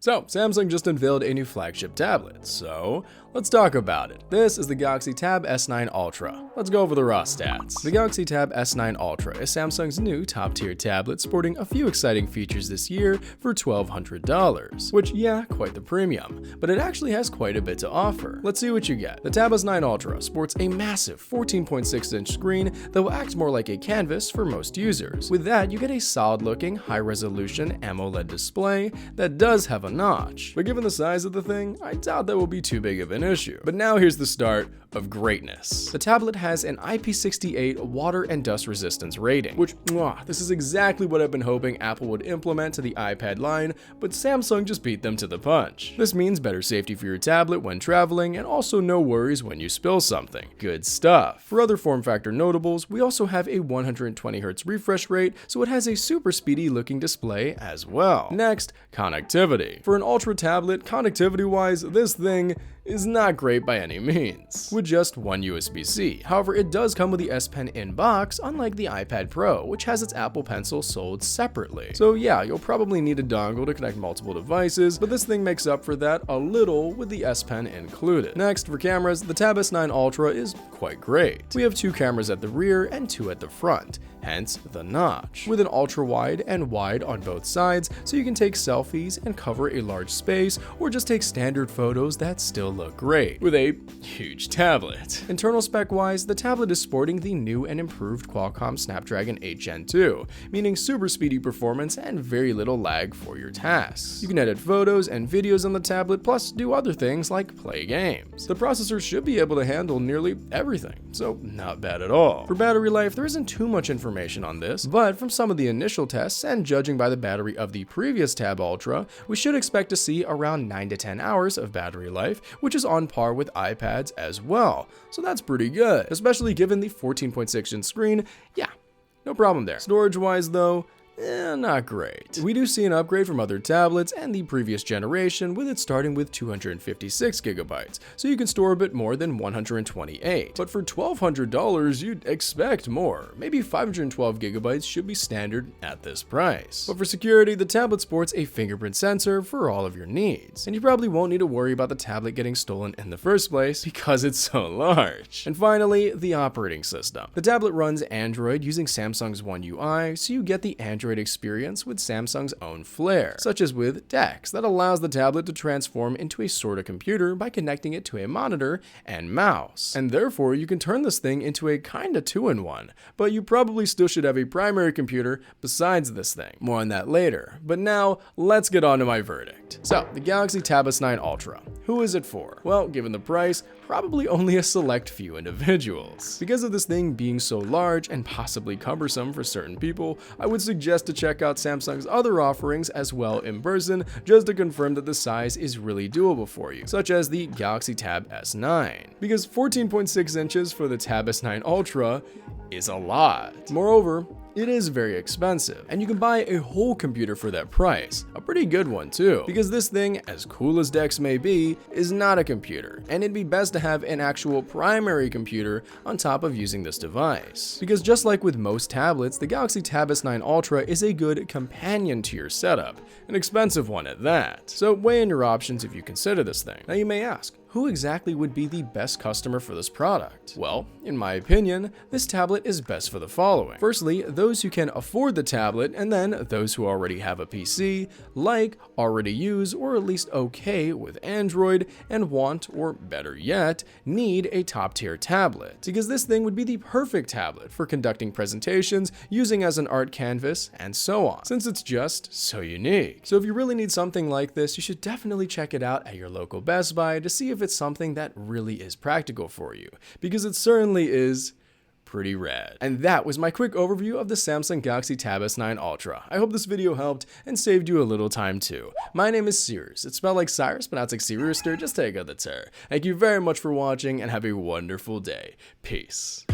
So, Samsung just unveiled a new flagship tablet, so let's talk about it. This is the Galaxy Tab S9 Ultra. Let's go over the raw stats. The Galaxy Tab S9 Ultra is Samsung's new top-tier tablet sporting a few exciting features this year for $1,200, which, yeah, quite the premium, but it actually has quite a bit to offer. Let's see what you get. The Tab S9 Ultra sports a massive 14.6-inch screen that will act more like a canvas for most users. With that, you get a solid-looking, high-resolution AMOLED display that does have a notch, but given the size of the thing, I doubt that will be too big of an issue. But now here's the start of greatness. The tablet has an IP68 water and dust resistance rating, which, this is exactly what I've been hoping Apple would implement to the iPad line, but Samsung just beat them to the punch. This means better safety for your tablet when traveling, and also no worries when you spill something. Good stuff. For other form factor notables, we also have a 120Hz refresh rate, so it has a super speedy looking display as well. Next, connectivity. For an Ultra tablet, connectivity-wise, this thing is not great by any means, with just one USB-C. However, it does come with the S Pen in-box, unlike the iPad Pro, which has its Apple Pencil sold separately. So yeah, you'll probably need a dongle to connect multiple devices, but this thing makes up for that a little with the S Pen included. Next, for cameras, the Tab S9 Ultra is quite great. We have 2 cameras at the rear and 2 at the front, hence the notch, with an ultra-wide and wide on both sides, so you can take selfies and cover a large space, or just take standard photos that still look great with a huge tablet. Internal spec-wise, the tablet is sporting the new and improved Qualcomm Snapdragon 8 Gen 2, meaning super speedy performance and very little lag for your tasks. You can edit photos and videos on the tablet, plus do other things like play games. The processor should be able to handle nearly everything, so not bad at all. For battery life, there isn't too much information on this, but from some of the initial tests and judging by the battery of the previous Tab Ultra, we should expect to see around 9 to 10 hours of battery life, which is on par with iPads as well. So that's pretty good, especially given the 14.6-inch screen. Yeah, no problem there. Storage-wise though, not great. We do see an upgrade from other tablets and the previous generation, with it starting with 256 gigabytes, so you can store a bit more than 128. But for $1,200, you'd expect more. Maybe 512 gigabytes should be standard at this price. But for security, the tablet sports a fingerprint sensor for all of your needs, and you probably won't need to worry about the tablet getting stolen in the first place because it's so large. And finally, the operating system. The tablet runs Android using Samsung's One UI, so you get the Android experience with Samsung's own flair, such as with DeX, that allows the tablet to transform into a sort of computer by connecting it to a monitor and mouse. And therefore, you can turn this thing into a kinda 2-in-1, but you probably still should have a primary computer besides this thing. More on that later. But now, let's get on to my verdict. So, the Galaxy Tab S9 Ultra. Who is it for? Well, given the price, probably only a select few individuals. Because of this thing being so large and possibly cumbersome for certain people, I would suggest to check out Samsung's other offerings as well in person, just to confirm that the size is really doable for you, such as the Galaxy Tab S9. Because 14.6 inches for the Tab S9 Ultra is a lot. Moreover, it is very expensive, and you can buy a whole computer for that price. A pretty good one too, because this thing, as cool as DeX may be, is not a computer, and it'd be best to have an actual primary computer on top of using this device. Because just like with most tablets, the Galaxy Tab S9 Ultra is a good companion to your setup, an expensive one at that. So weigh in your options if you consider this thing. Now you may ask, who exactly would be the best customer for this product? Well, in my opinion, this tablet is best for the following. Firstly, those who can afford the tablet, and then those who already have a PC, like, already use, or at least okay with Android, and want, or better yet, need a top-tier tablet. Because this thing would be the perfect tablet for conducting presentations, using as an art canvas, and so on, since it's just so unique. So if you really need something like this, you should definitely check it out at your local Best Buy to see if it's something that really is practical for you, because it certainly is pretty rad. And that was my quick overview of the Samsung Galaxy Tab S9 Ultra. I hope this video helped and saved you a little time too. My name is Sears. It's spelled like Cyrus, but not like See Rooster, just take out the ter. Thank you very much for watching and have a wonderful day. Peace.